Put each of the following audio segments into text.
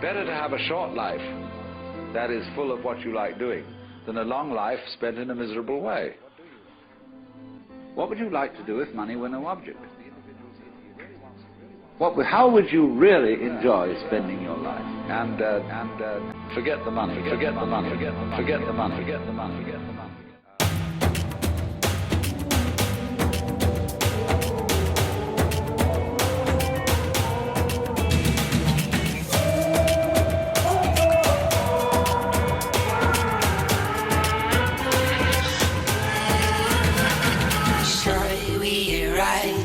Better to have a short life that is full of what you like doing than a long life spent in a miserable way. What would you like to do if money were no object? How would you really enjoy spending your life? And forget the money, forget the money, forget the money, forget the money, forget the money, forget the money.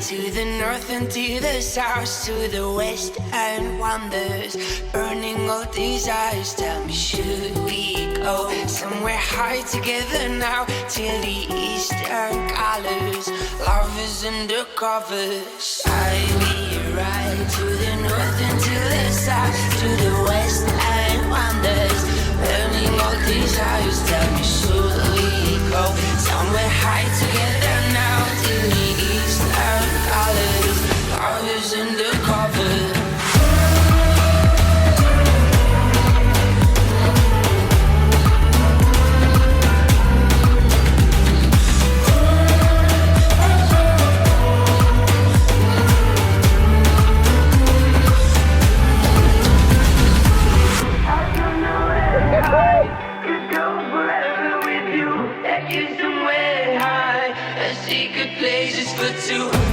To the north and to the south, to the west and wonders, burning all desires. Tell me, should we go somewhere high together now? To the eastern colors, lovers undercover. Shall we ride to the north and to the south, to the west and wonders, burning all desires. Tell me, should we go somewhere high together now? To the eastern colors, lovers undercover.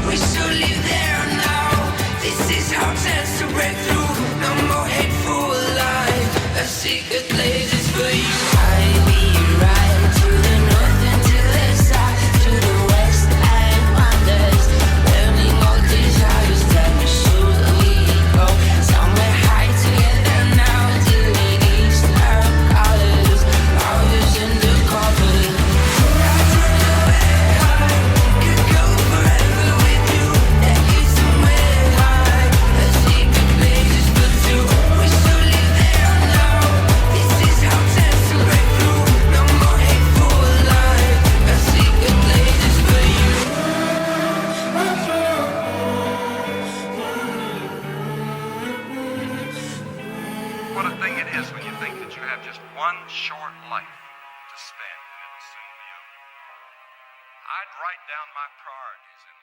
We should live there now. This is our chance to break through. No more hateful lies. A secret place is for you. I be right to the north and to the south, to the west and wonders, burning all desires. Tell me, should we go somewhere high together now? To the eastern colors, lovers undercover. What a thing it is when you think that you have just one short life to spend and it'll soon be over. I'd write down my priorities in